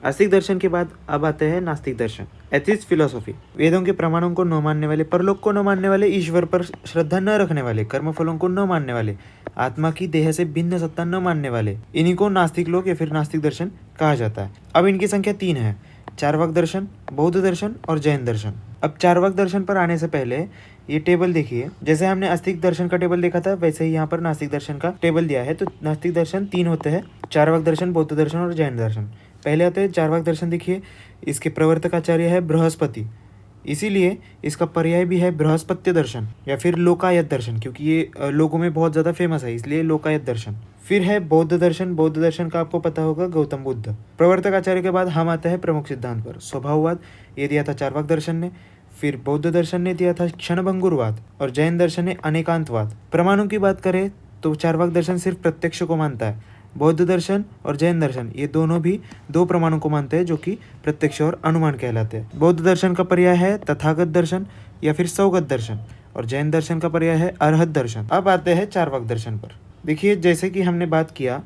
आस्तिक दर्शन के बाद अब आते हैं नास्तिक दर्शन, एथिस्ट फिलोसॉफी। वेदों के प्रमाणों को न मानने वाले, परलोक को न मानने वाले, ईश्वर पर श्रद्धा न रखने वाले, कर्मफलों को न मानने वाले, आत्मा की देह से भिन्न सत्ता न मानने वाले, इन्हीं को नास्तिक लोग या फिर नास्तिक दर्शन कहा जाता है। अब इनकी संख्या 3 है, चार्वाक दर्शन, बौद्ध दर्शन और जैन दर्शन। अब चार्वाक दर्शन पर आने से पहले ये टेबल देखिए, जैसे हमने आस्तिक दर्शन का टेबल देखा था वैसे ही यहाँ पर नास्तिक दर्शन का टेबल दिया है। तो नास्तिक दर्शन 3 होते हैं, चार्वाक दर्शन, बौद्ध दर्शन और जैन दर्शन। पहले आते हैं चार्वाक दर्शन। देखिए, इसके प्रवर्तक आचार्य है बृहस्पति, इसीलिए इसका पर्याय भी है बृहस्पत्य दर्शन या फिर लोकायत दर्शन, क्योंकि ये लोगों में बहुत ज़्यादा फेमस है, इसलिए लोकायत दर्शन। फिर है बौद्ध दर्शन। बौद्ध दर्शन का आपको पता होगा, गौतम बुद्ध। प्रवर्तक आचार्य के बाद हम आते हैं प्रमुख सिद्धांत पर। स्वभाववाद ये दिया था चार्वाक दर्शन ने, फिर बौद्ध दर्शन ने दिया था क्षणभंगुरवाद और जैन दर्शन ने अनेकांतवाद। प्रमाणों की बात करें तो चार्वाक दर्शन सिर्फ प्रत्यक्ष को मानता है, बौद्ध दर्शन और जैन दर्शन ये दोनों भी 2 प्रमाणों को मानते हैं जो कि प्रत्यक्ष और अनुमान कहलाते हैं। बौद्ध दर्शन का पर्याय है तथागत दर्शन या फिर सौगत दर्शन और जैन दर्शन का पर्याय है अरहत दर्शन। अब आते हैं चार्वाक दर्शन पर। देखिए, जैसे कि हमने बात किया,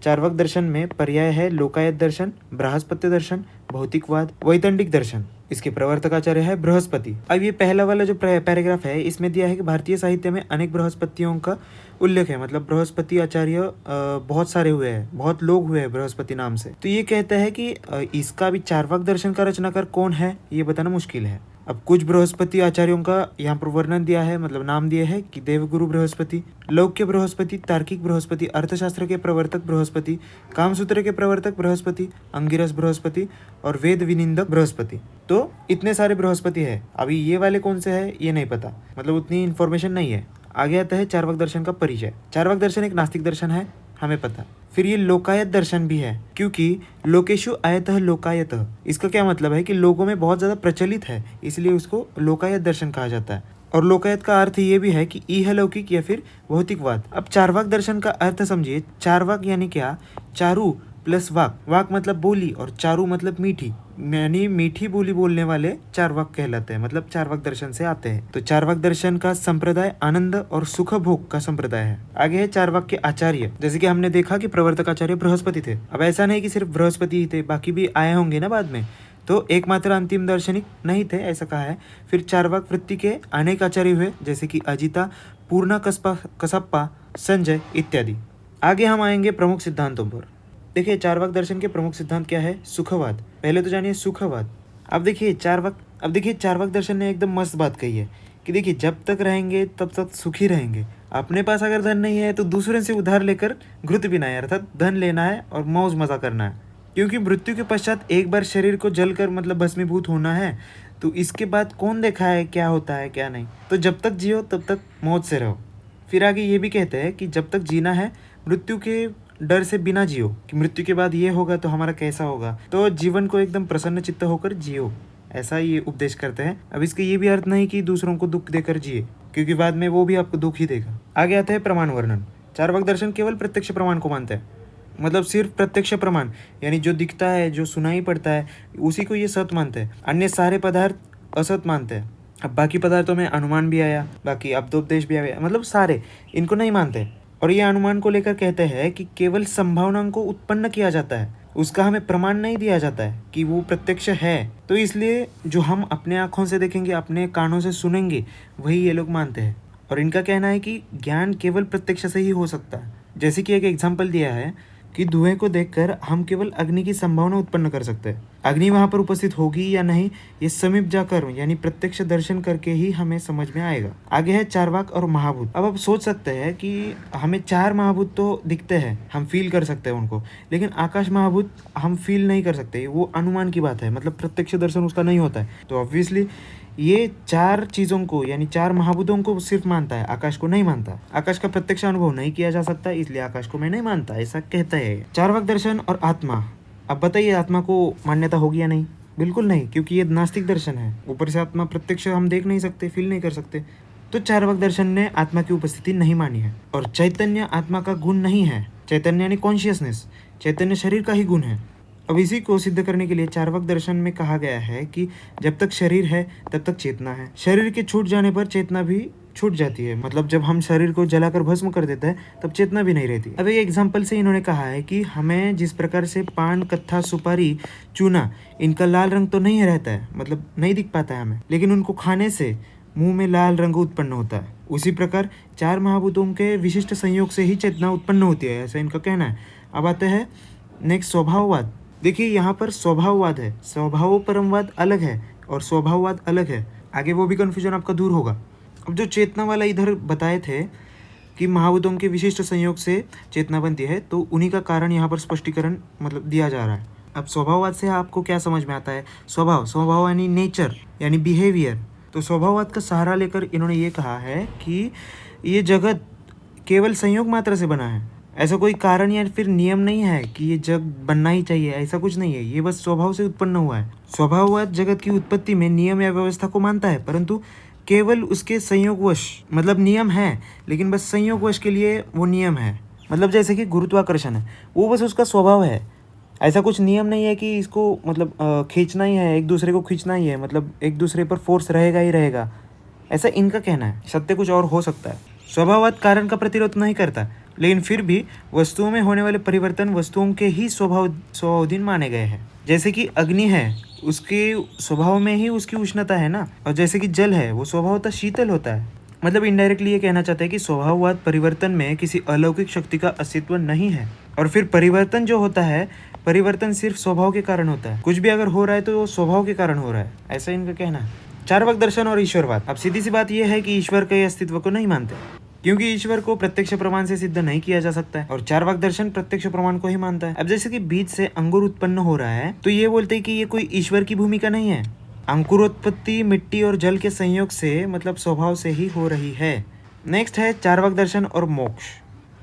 चार्वाक दर्शन में पर्याय है लोकायत दर्शन, बृहस्पत्य दर्शन, भौतिकवाद, वैतंडिक दर्शन। इसके प्रवर्तक आचार्य है बृहस्पति। अब ये पहला वाला जो पैराग्राफ है इसमें दिया है कि भारतीय साहित्य में अनेक बृहस्पतियों का उल्लेख है, मतलब बृहस्पति आचार्य बहुत सारे हुए हैं, बहुत लोग हुए हैं बृहस्पति नाम से। तो ये कहता है कि इसका भी चार्वाक दर्शन का रचनाकार कौन है ये बताना मुश्किल है। अब कुछ बृहस्पति आचार्यों का यहाँ पर वर्णन दिया है, मतलब नाम दिए है कि देवगुरु बृहस्पति, लौक्य बृहस्पति, तार्किक बृहस्पति, अर्थशास्त्र के प्रवर्तक बृहस्पति, कामसूत्र के प्रवर्तक बृहस्पति, अंगिरस बृहस्पति और वेद विनिंदक बृहस्पति। तो इतने सारे बृहस्पति है। अभी ये वाले कौन से है ये नहीं पता, मतलब उतनी इन्फॉर्मेशन नहीं है। आगे आता है चार्वाक दर्शन का परिचय। चार्वाक दर्शन एक नास्तिक दर्शन है, हमें पता। फिर ये लोकायत दर्शन भी है, क्योंकि लोकेशु आयतः लोकायतः, इसका क्या मतलब है कि लोगों में बहुत ज़्यादा प्रचलित है, इसलिए उसको लोकायत दर्शन कहा जाता है। और लोकायत का अर्थ ये भी है कि इहलौकिक या फिर भौतिकवाद। अब चार्वाक दर्शन का अर्थ समझिए। चार्वाक यानी क्या? चारु प्लस वाक, वाक मतलब बोली और चारु मतलब मीठी, यानी मीठी बोली बोलने वाले चार्वाक कहलाते हैं, मतलब चार्वाक दर्शन से आते हैं। तो चार्वाक दर्शन का संप्रदाय आनंद और सुख भोग का संप्रदाय है। आगे है चार्वाक के आचार्य। जैसे कि हमने देखा कि प्रवर्तक आचार्य बृहस्पति थे। अब ऐसा नहीं कि सिर्फ बृहस्पति ही थे, बाकी भी आए होंगे ना बाद में, तो एकमात्र अंतिम दार्शनिक नहीं थे, ऐसा कहा है। फिर चार्वाक वृत्ति के अनेक आचार्य हुए, जैसे कि अजिता, पूर्णा कसप्पा, संजय इत्यादि। आगे हम आएंगे प्रमुख सिद्धांतों पर। देखिए, चार्वाक दर्शन के प्रमुख सिद्धांत क्या है? सुखवाद। पहले तो जानिए सुखवाद। अब देखिए चार्वाक दर्शन ने एकदम मस्त बात कही है कि देखिए, जब तक रहेंगे तब तक सुखी रहेंगे। अपने पास अगर धन नहीं है तो दूसरे से उधार लेकर घृत पीना है, अर्थात धन लेना है और मौज मजा करना है, क्योंकि मृत्यु के पश्चात एक बार शरीर को जलकर मतलब भस्मीभूत होना है। तो इसके बाद कौन देखा है क्या होता है क्या नहीं, तो जब तक जियो तब तक मौज से रहो। फिर आगे ये भी कहते हैं कि जब तक जीना है मृत्यु के डर से बिना जियो, कि मृत्यु के बाद ये होगा तो हमारा कैसा होगा, तो जीवन को एकदम प्रसन्न चित्त होकर जियो, ऐसा ये उपदेश करते हैं। अब इसका ये भी अर्थ नहीं कि दूसरों को दुख देकर जिए, क्योंकि बाद में वो भी आपको दुख ही देगा। आगे आता है प्रमाण वर्णन। चार्वाक दर्शन केवल प्रत्यक्ष प्रमाण को मानता है, मतलब सिर्फ प्रत्यक्ष प्रमाण, यानी जो दिखता है, जो सुनाई पड़ता है, उसी को ये सत मानते हैं। अन्य सारे पदार्थ असत मानते हैं। अब बाकी पदार्थों में अनुमान भी आया, बाकी अब्दोपदेश भी आया, मतलब सारे इनको नहीं मानते। और ये अनुमान को लेकर कहते हैं कि केवल संभावनाओं को उत्पन्न किया जाता है, उसका हमें प्रमाण नहीं दिया जाता है कि वो प्रत्यक्ष है। तो इसलिए जो हम अपने आँखों से देखेंगे, अपने कानों से सुनेंगे, वही ये लोग मानते हैं। और इनका कहना है कि ज्ञान केवल प्रत्यक्ष से ही हो सकता है। जैसे कि एक एग्जाम्पल दिया है कि धुएं को देखकर हम केवल अग्नि की संभावना उत्पन्न कर सकते हैं। अग्नि वहाँ पर उपस्थित होगी या नहीं, ये समीप जाकर यानी प्रत्यक्ष दर्शन करके ही हमें समझ में आएगा। आगे है चार्वाक और महाभूत। अब आप सोच सकते हैं कि हमें 4 महाभूत तो दिखते हैं, हम फील कर सकते हैं उनको, लेकिन आकाश महाभूत हम फील नहीं कर सकते, वो अनुमान की बात है, मतलब प्रत्यक्ष दर्शन उसका नहीं होता है। तो ऑब्वियसली ये 4 चीज़ों को यानी 4 महाभूतों को सिर्फ मानता है, आकाश को नहीं मानता। आकाश का प्रत्यक्ष अनुभव नहीं किया जा सकता, इसलिए आकाश को मैं नहीं मानता, ऐसा कहता है। चार्वाक दर्शन और आत्मा। अब बताइए, आत्मा को मान्यता होगी या नहीं? बिल्कुल नहीं, क्योंकि ये नास्तिक दर्शन है। ऊपर से आत्मा प्रत्यक्ष हम देख नहीं सकते, फील नहीं कर सकते। तो चार्वाक दर्शन ने आत्मा की उपस्थिति नहीं मानी है। और चैतन्य आत्मा का गुण नहीं है। चैतन्य यानी कॉन्शियसनेस, चैतन्य शरीर का ही गुण है। अब इसी को सिद्ध करने के लिए चार्वाक दर्शन में कहा गया है कि जब तक शरीर है तब तक चेतना है, शरीर के छूट जाने पर चेतना भी छूट जाती है। मतलब जब हम शरीर को जलाकर भस्म कर देते हैं तब चेतना भी नहीं रहती। अब एक एग्जाम्पल से इन्होंने कहा है कि हमें जिस प्रकार से पान, कत्था, सुपारी, चूना, इनका लाल रंग तो नहीं रहता है, मतलब नहीं दिख पाता है हमें, लेकिन उनको खाने से मुंह में लाल रंग उत्पन्न होता है। उसी प्रकार चार महाभूतों के विशिष्ट संयोग से ही चेतना उत्पन्न होती है, ऐसा इनका कहना है। अब आते हैं नेक्स्ट स्वभाववाद। देखिए यहाँ पर स्वभाववाद है, स्वभाव परमवाद अलग है और स्वभाववाद अलग है। आगे वो भी कन्फ्यूजन आपका दूर होगा। अब जो चेतना वाला इधर बताए थे कि महाभूतों के विशिष्ट संयोग से चेतना बनती है, तो उन्हीं का कारण यहाँ पर स्पष्टीकरण मतलब दिया जा रहा है। अब स्वभाववाद से आपको क्या समझ में आता है? स्वभाव यानी नेचर यानी बिहेवियर। तो स्वभाववाद का सहारा लेकर इन्होंने ये कहा है कि ये जगत केवल संयोग मात्र से बना है, ऐसा कोई कारण या फिर नियम नहीं है कि ये जग बनना ही चाहिए, ऐसा कुछ नहीं है, ये बस स्वभाव से उत्पन्न हुआ है। स्वभाववाद जगत की उत्पत्ति में नियम या व्यवस्था को मानता है, परंतु केवल उसके संयोगवश, मतलब नियम है लेकिन बस संयोगवश के लिए वो नियम है। मतलब जैसे कि गुरुत्वाकर्षण है, वो बस उसका स्वभाव है, ऐसा कुछ नियम नहीं है कि इसको मतलब खींचना ही है, एक दूसरे को खींचना ही है, मतलब एक दूसरे पर फोर्स रहेगा ही रहेगा, ऐसा इनका कहना है। सत्य कुछ और हो सकता है। स्वभाववाद कारण का प्रतिरोध नहीं करता, लेकिन फिर भी वस्तुओं में होने वाले परिवर्तन वस्तुओं के ही स्वभावधीन माने गए हैं। जैसे कि अग्नि है, उसके स्वभाव में ही उसकी उष्णता है ना, और जैसे कि जल है वो स्वभावतः शीतल होता है। मतलब इनडायरेक्टली ये कहना चाहते हैं कि स्वभाववाद परिवर्तन में किसी अलौकिक शक्ति का अस्तित्व नहीं है, और फिर परिवर्तन जो होता है, परिवर्तन सिर्फ स्वभाव के कारण होता है। कुछ भी अगर हो रहा है तो वो स्वभाव के कारण हो रहा है, ऐसा इनका कहना है। चार्वाक दर्शन और ईश्वरवाद। अब सीधी सी बात यह है कि ईश्वर के अस्तित्व को नहीं मानते, क्योंकि ईश्वर को प्रत्यक्ष प्रमाण से सिद्ध नहीं किया जा सकता है, और चार्वाक दर्शन प्रत्यक्ष प्रमाण को ही मानता है। अब जैसे कि बीज से अंगूर उत्पन्न हो रहा है, तो ये बोलते हैं कि ये कोई ईश्वर की भूमिका नहीं है, अंकुरोत्पत्ति मिट्टी और जल के संयोग से, मतलब स्वभाव से ही हो रही है। नेक्स्ट है चार्वाक दर्शन और मोक्ष।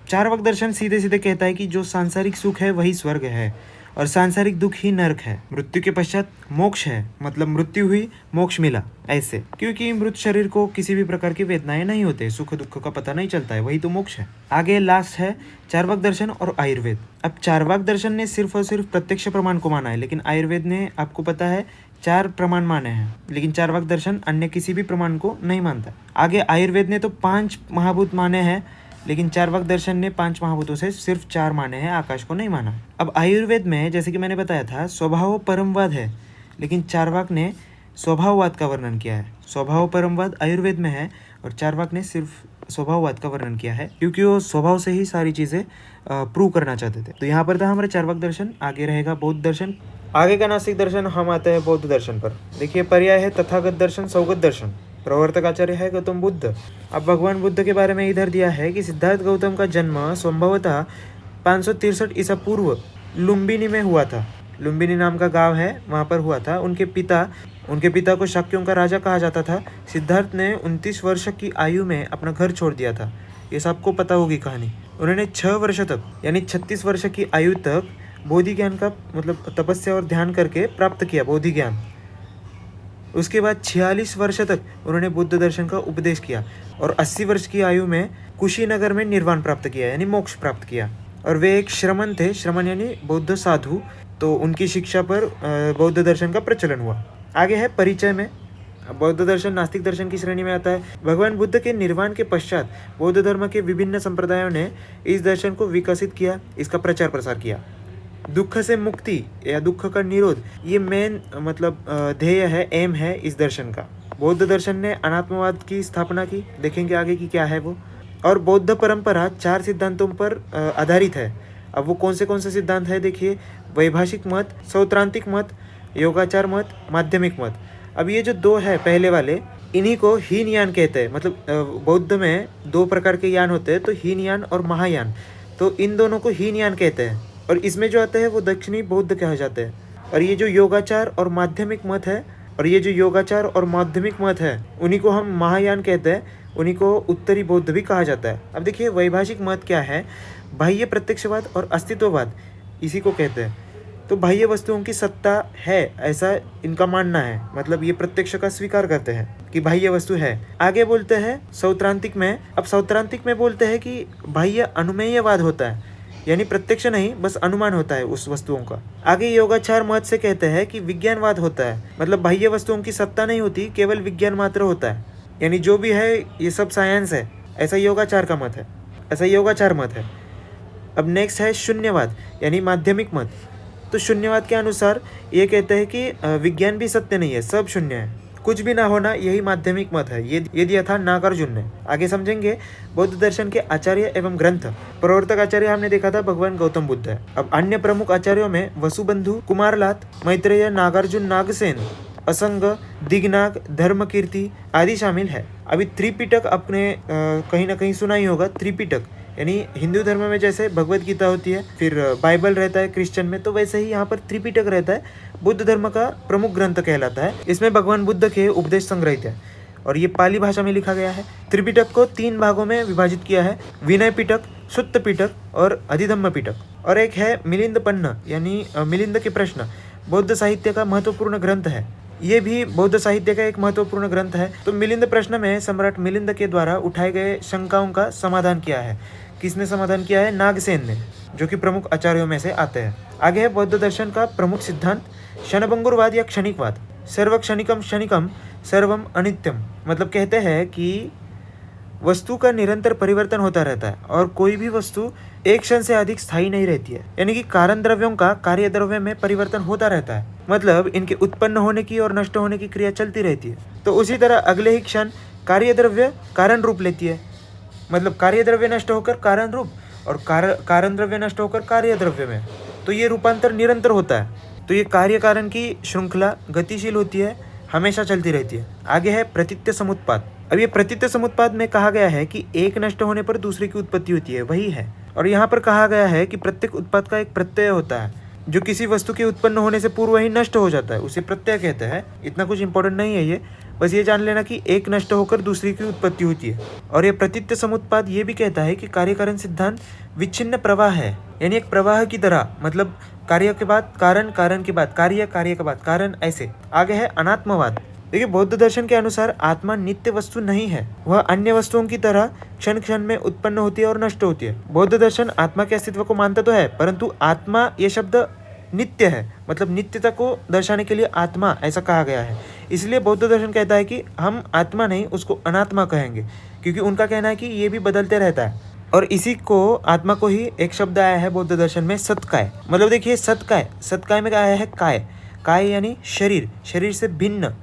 चार्वाक दर्शन सीधे सीधे कहता है कि जो सांसारिक सुख है वही स्वर्ग है, और सांसारिक दुख ही नरक है। मृत्यु के पश्चात मोक्ष है, मतलब मृत्यु हुई मोक्ष मिला, ऐसे, क्योंकि मृत शरीर को किसी भी प्रकार की वेदनाएं नहीं होते, सुख दुख का पता नहीं चलता है, वही तो मोक्ष है। आगे लास्ट है चार्वाक दर्शन और आयुर्वेद। अब चार्वाक दर्शन ने सिर्फ और सिर्फ प्रत्यक्ष प्रमाण को माना है, लेकिन आयुर्वेद ने, आपको पता है, 4 प्रमाण माने हैं, लेकिन चार्वाक दर्शन अन्य किसी भी प्रमाण को नहीं मानता। आगे आयुर्वेद ने तो 5 महाभूत माने हैं, लेकिन चार्वाक दर्शन ने 5 महाभूतों से सिर्फ 4 माने हैं, आकाश को नहीं माना। अब आयुर्वेद में, जैसे कि मैंने बताया था, स्वभाव परमवाद है, लेकिन चार्वाक ने स्वभाववाद का वर्णन किया है। स्वभाव परमवाद आयुर्वेद में है और चार्वाक ने सिर्फ स्वभाववाद का वर्णन किया है, क्योंकि वो स्वभाव से ही सारी चीज़ें प्रूव करना चाहते थे। तो यहाँ पर था हमारा चार्वाक दर्शन। आगे रहेगा बौद्ध दर्शन। आगे का नास्तिक दर्शन, हम आते हैं बौद्ध दर्शन पर। देखिए, पर्याय है तथागत दर्शन, सौगत दर्शन। प्रवर्तक आचार्य है गौतम बुद्ध। अब भगवान बुद्ध के बारे में इधर दिया है कि सिद्धार्थ गौतम का जन्म संभवतः 563 ईसा पूर्व लुम्बिनी में हुआ था। लुम्बिनी नाम का गांव है, वहाँ पर हुआ था। उनके पिता को शाक्यों का राजा कहा जाता था। सिद्धार्थ ने 29 वर्ष की आयु में अपना घर छोड़ दिया था, ये सबको पता होगी कहानी। उन्होंने 6 वर्ष तक, यानी 36 वर्ष की आयु तक बोधि ज्ञान का, मतलब तपस्या और ध्यान करके प्राप्त किया बोधि ज्ञान। उसके बाद 46 वर्ष तक उन्होंने बुद्ध दर्शन का उपदेश किया, और 80 वर्ष की आयु में कुशीनगर में निर्वाण प्राप्त किया, यानी मोक्ष प्राप्त किया। और वे एक श्रमण थे, श्रमण यानी बौद्ध साधु, तो उनकी शिक्षा पर बौद्ध दर्शन का प्रचलन हुआ। आगे है परिचय में। बौद्ध दर्शन नास्तिक दर्शन की श्रेणी में आता है। भगवान बुद्ध के निर्वाण के पश्चात बौद्ध धर्म के विभिन्न संप्रदायों ने इस दर्शन को विकसित किया, इसका प्रचार प्रसार किया। दुख से मुक्ति या दुख का निरोध, ये मेन मतलब ध्येय है, एम है इस दर्शन का। बौद्ध दर्शन ने अनात्मवाद की स्थापना की, देखेंगे आगे की क्या है वो। और बौद्ध परंपरा 4 सिद्धांतों पर आधारित है। अब वो कौन से सिद्धांत है, देखिए, वैभाषिक मत, सौत्रांतिक मत, योगाचार मत, माध्यमिक मत। अब ये जो 2 है पहले वाले, इन्हीं को हीन यान कहते हैं। मतलब बौद्ध में 2 प्रकार के यान होते हैं, तो हीन यान और महायान, तो इन दोनों को हीन यान कहते हैं। और इसमें जो आता है वो दक्षिणी बौद्ध कहा जाते हैं। और ये जो योगाचार और माध्यमिक मत है, उन्हीं को हम महायान कहते हैं, उन्हीं को उत्तरी बौद्ध भी कहा जाता है। अब देखिए, वैभाषिक मत क्या है, बाह्य प्रत्यक्षवाद और अस्तित्ववाद, इसी को कहते हैं। तो बाह्य वस्तुओं की सत्ता है, ऐसा इनका मानना है। मतलब ये प्रत्यक्ष का स्वीकार करते हैं कि बाह्य वस्तु है। आगे बोलते हैं सौत्रांतिक में। अब सौत्रांतिक में बोलते हैं कि बाह्य अनुमेयवाद होता है, यानी प्रत्यक्ष नहीं, बस अनुमान होता है उस वस्तुओं का। आगे योगाचार मत से कहते हैं कि विज्ञानवाद होता है, मतलब बाह्य वस्तुओं की सत्ता नहीं होती, केवल विज्ञान मात्र होता है। यानी जो भी है ये सब साइंस है, ऐसा योगाचार का मत है, ऐसा योगाचार मत है। अब नेक्स्ट है शून्यवाद यानी माध्यमिक मत। तो शून्यवाद के अनुसार ये कहते हैं कि विज्ञान भी सत्य नहीं है, सब शून्य है, कुछ भी ना होना, यही माध्यमिक मत है। ये दिया था नागार्जुन ने। आगे समझेंगे। बौद्ध दर्शन के आचार्य एवं ग्रंथ। प्रवर्तक आचार्य हमने देखा था भगवान गौतम बुद्ध है। अब अन्य प्रमुख आचार्यों में वसुबंधु, कुमारलात, मैत्रेय, नागार्जुन, नागसेन, असंग, दिग्नाग, धर्मकीर्ति आदि शामिल है। अभी त्रिपिटक आपने कहीं ना कहीं सुना ही होगा। त्रिपिटक यानी हिंदू धर्म में जैसे भगवत गीता होती है, फिर बाइबल रहता है क्रिश्चियन में, तो वैसे ही यहाँ पर त्रिपिटक रहता है। बुद्ध धर्म का प्रमुख ग्रंथ कहलाता है। इसमें भगवान बुद्ध के उपदेश संग्रहित है और ये पाली भाषा में लिखा गया है। त्रिपिटक को 3 भागों में विभाजित किया है, विनय पिटक, सुत्त पिटक और अधिधम्म पिटक। और एक है मिलिंद पन्न यानी मिलिंद के प्रश्न, बौद्ध साहित्य का महत्वपूर्ण ग्रंथ है। ये भी बौद्ध साहित्य का एक महत्वपूर्ण ग्रंथ है। तो मिलिंद प्रश्न में सम्राट मिलिंद के द्वारा उठाए गए शंकाओं का समाधान किया है। किसने समाधान किया है? नागसेन ने, जो कि प्रमुख आचार्यों में से आते हैं। आगे है बौद्ध दर्शन का प्रमुख सिद्धांत क्षणभंगुरवाद या क्षणिकवाद। सर्व क्षणिकम क्षणिकम सर्वम अनित्यम। मतलब कहते हैं कि वस्तु का निरंतर परिवर्तन होता रहता है और कोई भी वस्तु एक क्षण से अधिक स्थायी नहीं रहती है। यानी कि कारण द्रव्यों का कार्य द्रव्य में परिवर्तन होता रहता है, मतलब इनके उत्पन्न होने की और नष्ट होने की क्रिया चलती रहती है। तो उसी तरह अगले ही क्षण कार्य द्रव्य कारण रूप लेती है, मतलब कार्य द्रव्य नष्ट होकर कारण रूप और कारण द्रव्य नष्ट होकर कार्य द्रव्य में। तो ये रूपांतर निरंतर होता है। तो ये कार्य कारण की श्रृंखला गतिशील होती है, हमेशा चलती रहती है। आगे है प्रतीत्य समुत्पाद। अब ये प्रतीत्य समुत्पाद में कहा गया है कि एक नष्ट होने पर दूसरे की उत्पत्ति होती है, वही है। और यहाँ पर कहा गया है कि प्रत्येक उत्पाद का एक प्रत्यय होता है, जो किसी वस्तु के उत्पन्न होने से पूर्व ही नष्ट हो जाता है, उसे प्रत्यय कहते हैं। इतना कुछ इंपॉर्टेंट नहीं है ये, बस ये जान लेना कि एक नष्ट होकर दूसरी की उत्पत्ति होती है। और ये प्रतीत्य समुत्पाद ये भी कहता है कि कार्यकारण सिद्धांत विच्छिन्न प्रवाह है, यानी एक प्रवाह की तरह, मतलब कार्य के बाद कारण, कारण के बाद कार्य, कार्य के बाद कारण, ऐसे। आगे है अनात्मवाद। देखिए, बौद्ध दर्शन के अनुसार आत्मा नित्य वस्तु नहीं है, वह अन्य वस्तुओं की तरह क्षण क्षण में उत्पन्न होती है और नष्ट होती है। बौद्ध दर्शन आत्मा के अस्तित्व को मानता तो है, परंतु आत्मा ये शब्द नित्य है, मतलब नित्यता को दर्शाने के लिए आत्मा ऐसा कहा गया है। इसलिए बौद्ध दर्शन कहता है कि हम आत्मा नहीं, उसको अनात्मा कहेंगे, क्योंकि उनका कहना है कि ये भी बदलते रहता है। और इसी को, आत्मा को ही एक शब्द आया है बौद्ध दर्शन में, सत्काय। मतलब देखिए, सत्काय, सत्काय में आया है काय। काय यानी शरीर, शरीर से भिन्न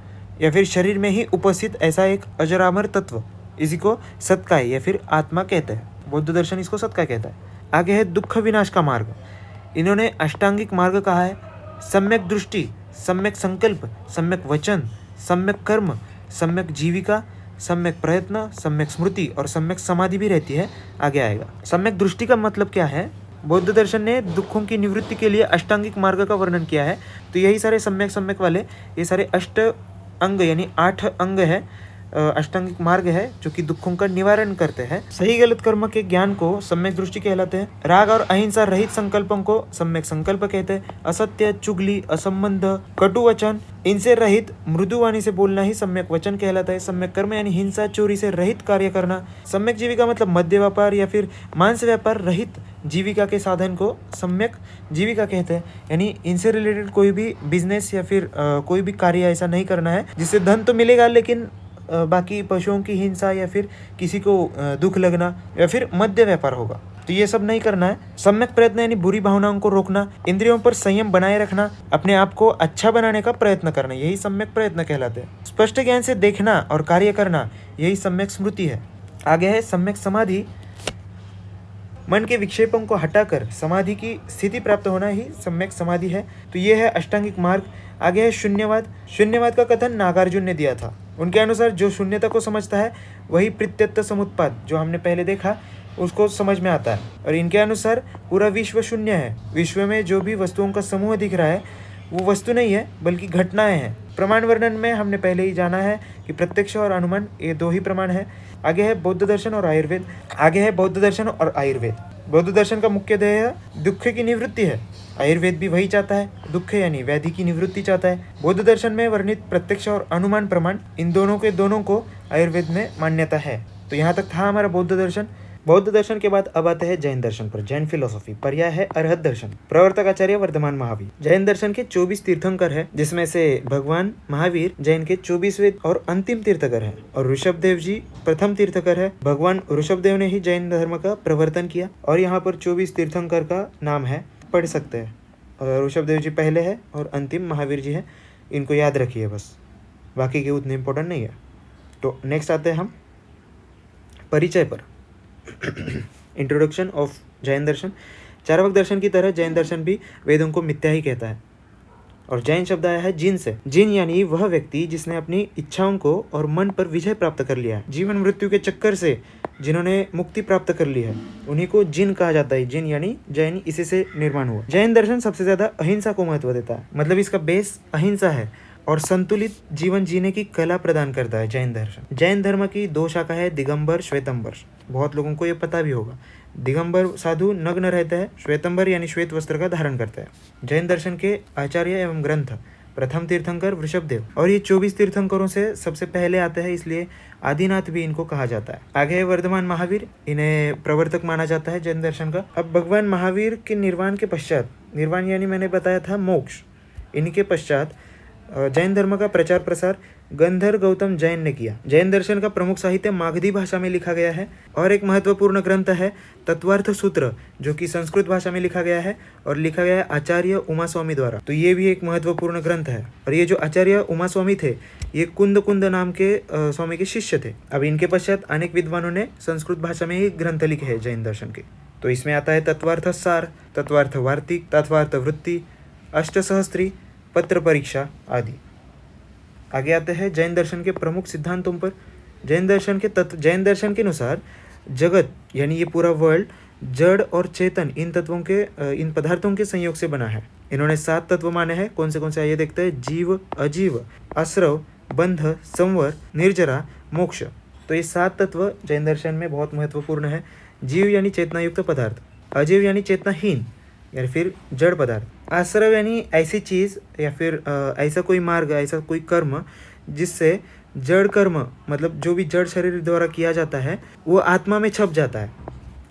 या फिर शरीर में ही उपस्थित ऐसा एक अजरामर तत्व, इसी को सत्काय या फिर आत्मा कहते हैं। बौद्ध दर्शन इसको सत्काय कहता है। आगे है दुख विनाश का मार्ग। इन्होंने अष्टांगिक मार्ग कहा है। सम्यक दृष्टि, सम्यक संकल्प, सम्यक वचन, सम्यक कर्म, सम्यक जीविका, सम्यक प्रयत्न, सम्यक स्मृति और सम्यक समाधि भी रहती है, आगे आएगा। सम्यक दृष्टि का मतलब क्या है? बौद्ध दर्शन ने दुखों की निवृत्ति के लिए अष्टांगिक मार्ग का वर्णन किया है। तो यही सारे सम्यक सम्यक वाले, ये सारे अष्ट अंग यानी 8 अंग है, अष्टांगिक मार्ग है, जो कि दुखों का निवारण करते हैं। सही गलत कर्म के ज्ञान को सम्यक दृष्टि कहलाते हैं। राग और अहिंसा रहित संकल्पों को सम्यक संकल्प कहते हैं। असत्य, चुगली, असंबंध, कटु वचन, इनसे रहित मृदुवाणी से बोलना ही सम्यक वचन कहलाता है। सम्यक कर्म यानी हिंसा, चोरी से रहित कार्य करना। सम्यक जीविका मतलब मद्य व्यापार या फिर मांस व्यापार रहित जीविका के साधन को सम्यक जीविका कहते हैं। यानी इनसे रिलेटेड कोई भी बिजनेस या फिर कोई भी कार्य ऐसा नहीं करना है जिससे धन तो मिलेगा, लेकिन बाकी पशुओं की हिंसा या फिर किसी को दुख लगना या फिर मद्य व्यापार होगा, तो ये सब नहीं करना है। सम्यक प्रयत्न यानी बुरी भावनाओं को रोकना, इंद्रियों पर संयम बनाए रखना, अपने आप को अच्छा बनाने का प्रयत्न करना, यही सम्यक प्रयत्न कहलाते हैं। स्पष्ट ज्ञान से देखना और कार्य करना, यही सम्यक स्मृति है। आगे है सम्यक समाधि। मन के विक्षेपों को हटाकर समाधि की स्थिति प्राप्त होना ही सम्यक समाधि है। तो ये है अष्टांगिक मार्ग। आगे है शून्यवाद। शून्यवाद का कथन नागार्जुन ने दिया था। उनके अनुसार जो शून्यता को समझता है वही प्रत्यत्त समुत्पाद, जो हमने पहले देखा, उसको समझ में आता है। और इनके अनुसार पूरा विश्व शून्य है। विश्व में जो भी वस्तुओं का समूह दिख रहा है वो वस्तु नहीं है, बल्कि घटनाएं हैं। प्रमाण वर्णन में हमने पहले ही जाना है कि प्रत्यक्ष और अनुमान, ये 2 ही प्रमाण है। आगे है बौद्ध दर्शन और आयुर्वेद। आगे है बौद्ध दर्शन और आयुर्वेद। बौद्ध दर्शन का मुख्य ध्येय दुख की निवृत्ति है। आयुर्वेद भी वही चाहता है, दुख यानी व्याधि की निवृत्ति चाहता है। बौद्ध दर्शन में वर्णित प्रत्यक्ष और अनुमान प्रमाण, इन दोनों को आयुर्वेद में मान्यता है। तो यहाँ तक था हमारा बौद्ध दर्शन। बौद्ध दर्शन के बाद अब आते हैं जैन दर्शन पर। जैन फिलोसॉफी पर्याय है अरहत दर्शन। प्रवर्तक आचार्य वर्धमान महावीर। जैन दर्शन के 24 तीर्थंकर है, जिसमें से भगवान महावीर जैन के 24वें और अंतिम तीर्थकर है, और ऋषभदेव जी प्रथम तीर्थकर है। भगवान ऋषभदेव ने ही जैन धर्म का प्रवर्तन किया, और यहाँ पर 24 तीर्थंकर का नाम है, पढ़ सकते हैं। और ऋषभदेव जी पहले है और अंतिम महावीर जी है, इनको याद रखिए बस, बाकी के उतने इंपॉर्टेंट नहीं है। तो नेक्स्ट आते हैं हम परिचय पर। इंट्रोडक्शन ऑफ जैन दर्शन। चार्वाक दर्शन की तरह जैन दर्शन भी वेदों को मिथ्या ही कहता है, और जैन शब्द आया है जिन से। जिन यानी वह व्यक्ति जिसने अपनी इच्छाओं को और मन पर विजय प्राप्त कर लिया है। जीवन मृत्यु के चक्कर से जिन्होंने मुक्ति प्राप्त कर ली है, उन्हीं को जिन कहा जाता है। जिन यानी जैन, इसी से निर्माण हुआ। जैन दर्शन सबसे ज्यादा अहिंसा को महत्व देता है, मतलब इसका बेस अहिंसा है, और संतुलित जीवन जीने की कला प्रदान करता है जैन दर्शन। जैन धर्म की 2 शाखा है, दिगंबर, श्वेतंबर। बहुत लोगों को ये पता भी होगा। दिगंबर साधु नग्न रहता है, श्वेतंबर यानी श्वेत वस्त्र का धारण करता है। जैन दर्शन के आचार्य एवं ग्रंथ प्रथम तीर्थंकर वृषभदेव, और ये 24 तीर्थंकरों से सबसे पहले आते हैं, इसलिए आदिनाथ भी इनको कहा जाता है। आगे है वर्धमान महावीर, इन्हें प्रवर्तक माना जाता है जैन दर्शन का। अब भगवान महावीर के निर्वाण के पश्चात, निर्वाण यानी मैंने बताया था मोक्ष, इनके पश्चात जैन धर्म का प्रचार प्रसार गंधर गौतम जैन ने किया। जैन दर्शन का प्रमुख साहित्य मागधी भाषा में लिखा गया है, और एक महत्वपूर्ण ग्रंथ है तत्वार्थ सूत्र, जो कि संस्कृत भाषा में लिखा गया है, और लिखा गया है आचार्य उमा स्वामी द्वारा। तो ये भी एक महत्वपूर्ण ग्रंथ है। और ये जो आचार्य उमा स्वामी थे, ये कुंद नाम के स्वामी के शिष्य थे। अब इनके पश्चात अनेक विद्वानों ने संस्कृत भाषा में ही ग्रंथ लिखे हैं जैन दर्शन के। तो इसमें आता है तत्वार्थ सार, तत्वार्थ वार्तिक, तत्वार्थ वृत्ति, अष्टसहस्त्री, पत्र परीक्षा आदि। आगे आते हैं जैन दर्शन के प्रमुख सिद्धांतों पर। जैन दर्शन के अनुसार जगत यानी ये पूरा वर्ल्ड जड़ और चेतन इन तत्वों के, इन पदार्थों के संयोग से बना है। इन्होंने 7 तत्व माने हैं। कौन से आइए देखते हैं। जीव, अजीव, आश्रव, बंध, संवर, निर्जरा, मोक्ष। तो ये 7 तत्व जैन दर्शन में बहुत महत्वपूर्ण है। जीव यानी चेतना युक्त पदार्थ, अजीव यानी चेतनाहीन या फिर जड़ पदार्थ, आश्रव यानी ऐसी चीज़ या फिर ऐसा कोई मार्ग, ऐसा कोई कर्म जिससे जड़ कर्म, मतलब जो भी जड़ शरीर द्वारा किया जाता है, वो आत्मा में छप जाता है,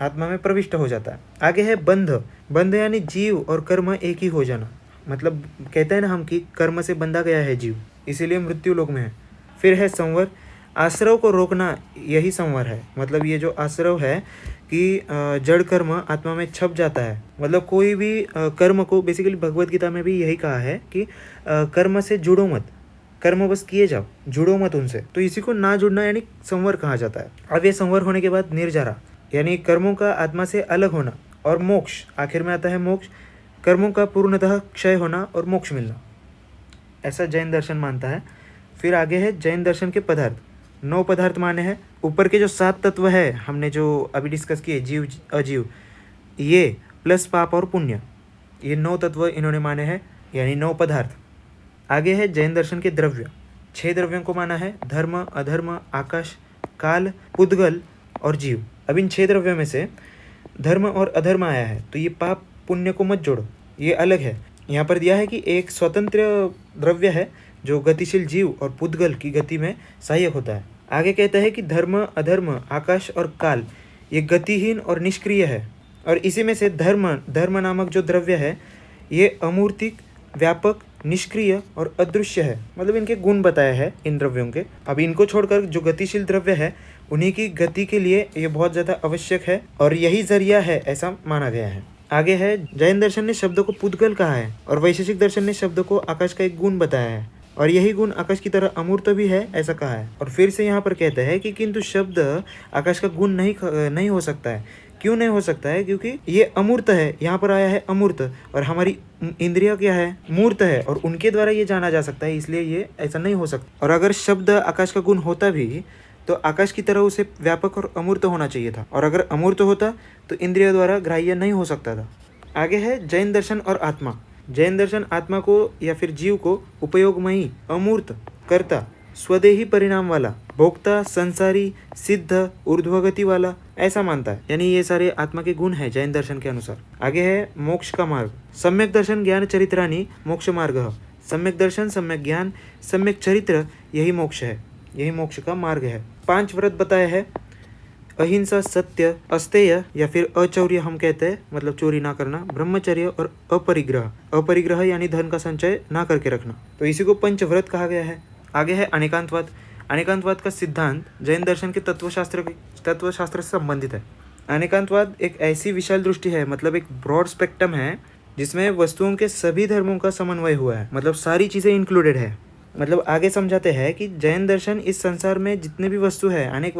आत्मा में प्रविष्ट हो जाता है। आगे है बंध। बंध यानी जीव और कर्म एक ही हो जाना, मतलब कहते हैं ना हम कि कर्म से बंधा गया है जीव, इसीलिए मृत्यु लोक में है। फिर है संवर। आश्रव को रोकना, यही संवर है। मतलब ये जो आश्रव है कि जड़ कर्म आत्मा में छप जाता है, मतलब कोई भी कर्म को, बेसिकली भगवत गीता में भी यही कहा है कि कर्म से जुड़ो मत, कर्म बस किए जाओ, जुड़ो मत उनसे। तो इसी को ना जुड़ना यानी संवर कहा जाता है। अब ये संवर होने के बाद निर्जरा यानी कर्मों का आत्मा से अलग होना, और मोक्ष, आखिर में आता है मोक्ष, कर्मों का पूर्णतः क्षय होना और मोक्ष मिलना, ऐसा जैन दर्शन मानता है। फिर आगे है जैन दर्शन के पदार्थ। 9 पदार्थ माने हैं। ऊपर के जो 7 तत्व है हमने जो अभी डिस्कस किए, जीव अजीव, ये प्लस पाप और पुण्य, ये 9 तत्व इन्होंने माने हैं, यानी 9 पदार्थ। आगे है जैन दर्शन के द्रव्य। 6 द्रव्यों को माना है, धर्म, अधर्म, आकाश, काल, पुद्गल और जीव। अब इन 6 द्रव्यों में से धर्म और अधर्म आया है, तो ये पाप पुण्य को मत जोड़ो, ये अलग है। यहाँ पर दिया है कि एक स्वतंत्र द्रव्य है जो गतिशील जीव और पुद्गल की गति में सहायक होता है। आगे कहता है कि धर्म, अधर्म, आकाश और काल ये गतिहीन और निष्क्रिय है, और इसी में से धर्म नामक जो द्रव्य है ये अमूर्तिक, व्यापक, निष्क्रिय और अदृश्य है। मतलब इनके गुण बताया है इन द्रव्यों के। अब इनको छोड़कर जो गतिशील द्रव्य है उन्हीं की गति के लिए ये बहुत ज़्यादा आवश्यक है, और यही जरिया है, ऐसा माना गया है। आगे है जैन दर्शन ने शब्द को पुद्गल कहा है, और वैशेषिक दर्शन ने शब्द को आकाश का एक गुण बताया है, और यही गुण आकाश की तरह अमूर्त भी है, ऐसा कहा है। और फिर से यहाँ पर कहता है कि किंतु शब्द आकाश का गुण नहीं हो सकता है। क्यों नहीं हो सकता है? क्योंकि ये अमूर्त है, यहाँ पर आया है अमूर्त, और हमारी इंद्रिया क्या है? मूर्त है, और उनके द्वारा ये जाना जा सकता है, इसलिए ये ऐसा नहीं हो सकता। और अगर शब्द आकाश का गुण होता भी तो आकाश की तरह उसे व्यापक और अमूर्त होना चाहिए था, और अगर अमूर्त होता तो इंद्रिय द्वारा ग्राह्य नहीं हो सकता था। आगे है जैन दर्शन और आत्मा। जैन दर्शन आत्मा को या फिर जीव को उपयोगमयी, अमूर्त, कर्ता, स्वदेही परिणाम वाला, भोक्ता, संसारी, सिद्ध, ऊर्ध्वगति वाला ऐसा मानता है। यानी ये सारे आत्मा के गुण हैं जैन दर्शन के अनुसार। आगे है मोक्ष का मार्ग। सम्यक दर्शन ज्ञान चरित्रानी मोक्ष मार्ग। सम्यक दर्शन, सम्यक ज्ञान, सम्यक चरित्र, यही मोक्ष है, यही मोक्ष का मार्ग है। 5 व्रत बताए हैं। अहिंसा, सत्य, अस्तेय या फिर अचौर्य हम कहते हैं, मतलब चोरी ना करना, ब्रह्मचर्य और अपरिग्रह। अपरिग्रह यानी धन का संचय ना करके रखना, तो इसी को पंचव्रत कहा गया है। आगे है अनेकांतवाद। अनेकांतवाद का सिद्धांत जैन दर्शन के तत्वशास्त्र से संबंधित है। अनेकांतवाद एक ऐसी विशाल दृष्टि है, मतलब एक ब्रॉड स्पेक्ट्रम है, जिसमें वस्तुओं के सभी धर्मों का समन्वय हुआ है, मतलब सारी चीज़ें इंक्लूडेड है। मतलब आगे समझाते हैं कि जैन दर्शन इस संसार में जितने भी वस्तु है, अनेक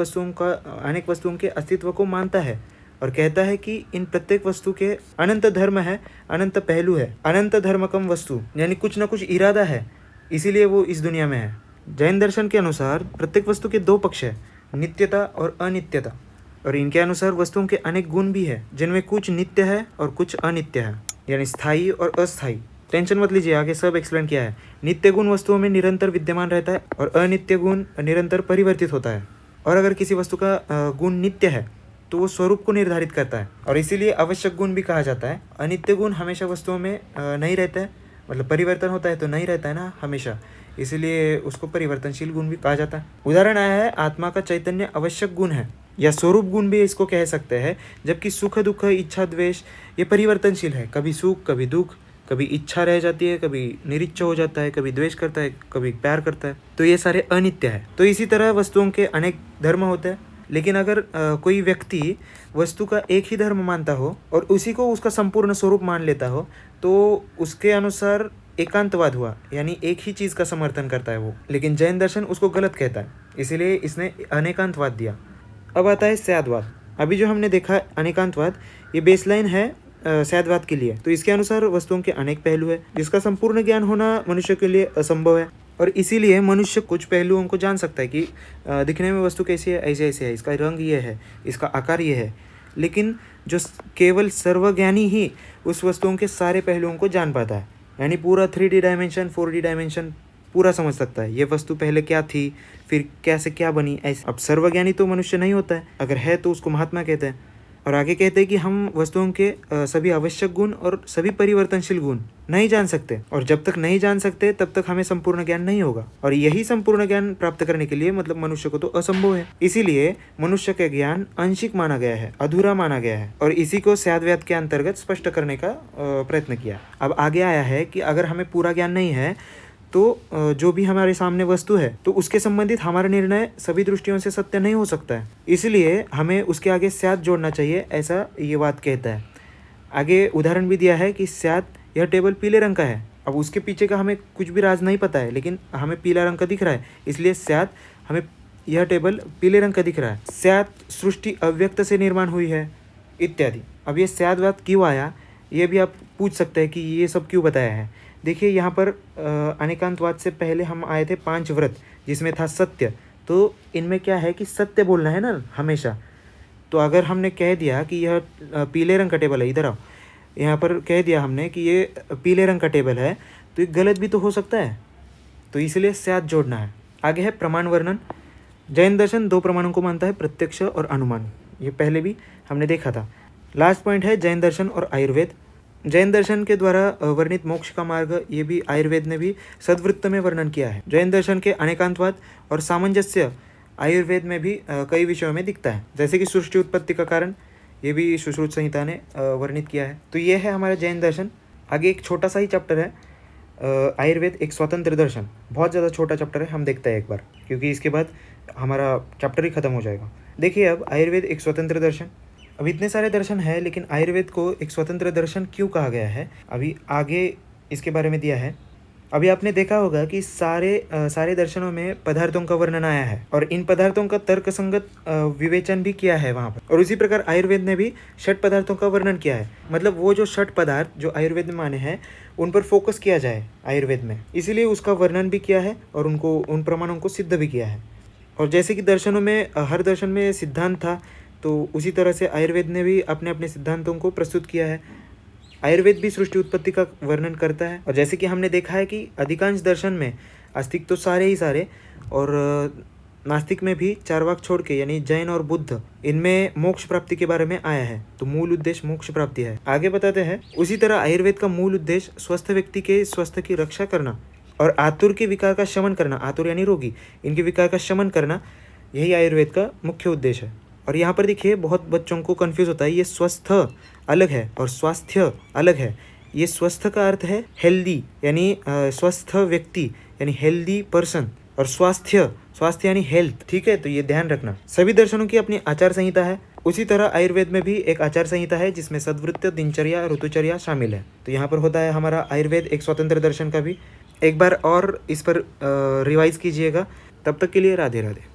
वस्तुओं के अस्तित्व को मानता है और कहता है कि इन प्रत्येक वस्तु के अनंत धर्म है, अनंत पहलू है, अनंत धर्मकम वस्तु, यानी कुछ न कुछ इरादा है, इसीलिए वो इस दुनिया में है। जैन दर्शन के अनुसार प्रत्येक वस्तु के दो पक्ष है, नित्यता और अनित्यता, और इनके अनुसार वस्तुओं के अनेक गुण भी है, जिनमें कुछ नित्य है और कुछ अनित्य है, यानी स्थायी और अस्थायी। टेंशन मत लीजिए, आगे सब एक्सप्लेन किया है। नित्य गुण वस्तुओं में निरंतर विद्यमान रहता है और अनित्य गुण निरंतर परिवर्तित होता है। और अगर किसी वस्तु का गुण नित्य है तो वो स्वरूप को निर्धारित करता है, और इसीलिए आवश्यक गुण भी कहा जाता है। अनित्य गुण हमेशा वस्तुओं में नहीं रहता है, मतलब परिवर्तन होता है तो नहीं रहता है ना हमेशा, इसीलिए उसको परिवर्तनशील गुण भी कहा जाता है। उदाहरण आया है, आत्मा का चैतन्य आवश्यक गुण है या स्वरूप गुण भी इसको कह सकते हैं, जबकि सुख, दुख, इच्छा, द्वेष ये परिवर्तनशील है। कभी सुख, कभी दुख, कभी इच्छा रह जाती है, कभी निरीच्छा हो जाता है, कभी द्वेष करता है, कभी प्यार करता है, तो ये सारे अनित्य है। तो इसी तरह वस्तुओं के अनेक धर्म होते हैं, लेकिन अगर कोई व्यक्ति वस्तु का एक ही धर्म मानता हो और उसी को उसका संपूर्ण स्वरूप मान लेता हो, तो उसके अनुसार एकांतवाद हुआ, यानी एक ही चीज़ का समर्थन करता है वो। लेकिन जैन दर्शन उसको गलत कहता है, इसीलिए इसने अनेकांतवाद दिया। अब आता है स्यादवाद। अभी जो हमने देखा अनेकांतवाद, ये बेसलाइन है स्यादवाद के लिए। तो इसके अनुसार वस्तुओं के अनेक पहलू है, जिसका संपूर्ण ज्ञान होना मनुष्य के लिए असंभव है, और इसीलिए मनुष्य कुछ पहलुओं को जान सकता है कि दिखने में वस्तु कैसी है, ऐसे ऐसे है, इसका रंग ये है, इसका आकार ये है, लेकिन जो केवल सर्वज्ञानी ही उस वस्तुओं के सारे पहलुओं को जान पाता है, यानी पूरा 3D डायमेंशन, 4D डायमेंशन पूरा समझ सकता है। ये वस्तु पहले क्या थी, फिर कैसे क्या बनी, ऐसे। अब सर्वज्ञानी तो मनुष्य नहीं होता है, अगर है तो उसको महात्मा कहते हैं। और आगे कहते हैं कि हम वस्तुओं के सभी आवश्यक गुण और सभी परिवर्तनशील गुण नहीं जान सकते, और जब तक नहीं जान सकते तब तक हमें संपूर्ण ज्ञान नहीं होगा, और यही संपूर्ण ज्ञान प्राप्त करने के लिए मतलब मनुष्य को तो असंभव है। इसीलिए मनुष्य का ज्ञान आंशिक माना गया है, अधूरा माना गया है, और इसी को स्यादवाद के अंतर्गत स्पष्ट करने का प्रयत्न किया। अब आगे आया है कि अगर हमें पूरा ज्ञान नहीं है तो जो भी हमारे सामने वस्तु है तो उसके संबंधित हमारा निर्णय सभी दृष्टियों से सत्य नहीं हो सकता है, इसलिए हमें उसके आगे स्याद जोड़ना चाहिए, ऐसा ये बात कहता है। आगे उदाहरण भी दिया है कि स्याद, यह टेबल पीले रंग का है। अब उसके पीछे का हमें कुछ भी राज नहीं पता है, लेकिन हमें पीला रंग का दिख रहा है, इसलिए स्याद, हमें यह टेबल पीले रंग का दिख रहा है। स्याद, सृष्टि अव्यक्त से निर्माण हुई है, इत्यादि। अब ये स्यादवाद क्यों आया, ये भी आप पूछ सकते हैं कि ये सब क्यों बताया है। देखिए यहाँ पर अनेकांतवाद से पहले हम आए थे 5 व्रत, जिसमें था सत्य। तो इनमें क्या है कि सत्य बोलना है ना हमेशा। तो अगर हमने कह दिया कि यह पीले रंग का टेबल है, इधर आओ, यहाँ पर कह दिया हमने कि ये पीले रंग का टेबल है, तो ये गलत भी तो हो सकता है, तो इसलिए स्याद जोड़ना है। आगे है प्रमाण वर्णन। जैन दर्शन 2 प्रमाणों को मानता है, प्रत्यक्ष और अनुमान। ये पहले भी हमने देखा था। लास्ट पॉइंट है जैन दर्शन और आयुर्वेद। जैन दर्शन के द्वारा वर्णित मोक्ष का मार्ग, ये भी आयुर्वेद ने भी सद्वृत्त में वर्णन किया है। जैन दर्शन के अनेकांतवाद और सामंजस्य आयुर्वेद में भी कई विषयों में दिखता है, जैसे कि सृष्टि उत्पत्ति का कारण, ये भी सुश्रुत संहिता ने वर्णित किया है। तो ये है हमारा जैन दर्शन। आगे एक छोटा सा ही चैप्टर है, आयुर्वेद एक स्वतंत्र दर्शन। बहुत ज़्यादा छोटा चैप्टर है, हम देखते हैं एक बार, क्योंकि इसके बाद हमारा चैप्टर ही खत्म हो जाएगा। देखिए अब आयुर्वेद एक स्वतंत्र दर्शन। अब इतने सारे दर्शन है, लेकिन आयुर्वेद को एक स्वतंत्र दर्शन क्यों कहा गया है, अभी आगे इसके बारे में दिया है। अभी आपने देखा होगा कि सारे दर्शनों में पदार्थों का वर्णन आया है, और इन पदार्थों का तर्कसंगत विवेचन भी किया है वहाँ पर। और उसी प्रकार आयुर्वेद ने भी 6 पदार्थों का वर्णन किया है, मतलब वो जो 6 पदार्थ जो आयुर्वेद में माने हैं उन पर फोकस किया जाए आयुर्वेद में, इसीलिए उसका वर्णन भी किया है और उन प्रमाणों को सिद्ध भी किया है। और जैसे कि दर्शनों में हर दर्शन में सिद्धांत था, तो उसी तरह से आयुर्वेद ने भी अपने अपने सिद्धांतों को प्रस्तुत किया है। आयुर्वेद भी सृष्टि उत्पत्ति का वर्णन करता है, और जैसे कि हमने देखा है कि अधिकांश दर्शन में आस्तिक तो सारे ही सारे, और नास्तिक में भी चारवाक छोड़ के, यानी जैन और बुद्ध, इनमें मोक्ष प्राप्ति के बारे में आया है। तो मूल उद्देश्य मोक्ष प्राप्ति है। आगे बताते हैं, उसी तरह आयुर्वेद का मूल उद्देश्य स्वस्थ व्यक्ति के स्वास्थ्य की रक्षा करना और आतुर के विकार का शमन करना, आतुर यानी रोगी, इनके विकार का शमन करना, यही आयुर्वेद का मुख्य उद्देश्य है। और यहाँ पर देखिए बहुत बच्चों को कंफ्यूज होता है, ये स्वस्थ अलग है और स्वास्थ्य अलग है। ये स्वस्थ का अर्थ है हेल्दी, यानी स्वस्थ व्यक्ति यानी हेल्दी पर्सन, और स्वास्थ्य स्वास्थ्य यानी हेल्थ। ठीक है, तो ये ध्यान रखना। सभी दर्शनों की अपनी आचार संहिता है। उसी तरह आयुर्वेद में भी एक आचार संहिता है जिसमें सद्वृत्त, दिनचर्या, ऋतुचर्या शामिल है। तो यहाँ पर होता है हमारा आयुर्वेद एक स्वतंत्र दर्शन का भी। एक बार और इस पर रिवाइज कीजिएगा। तब तक के लिए राधे राधे।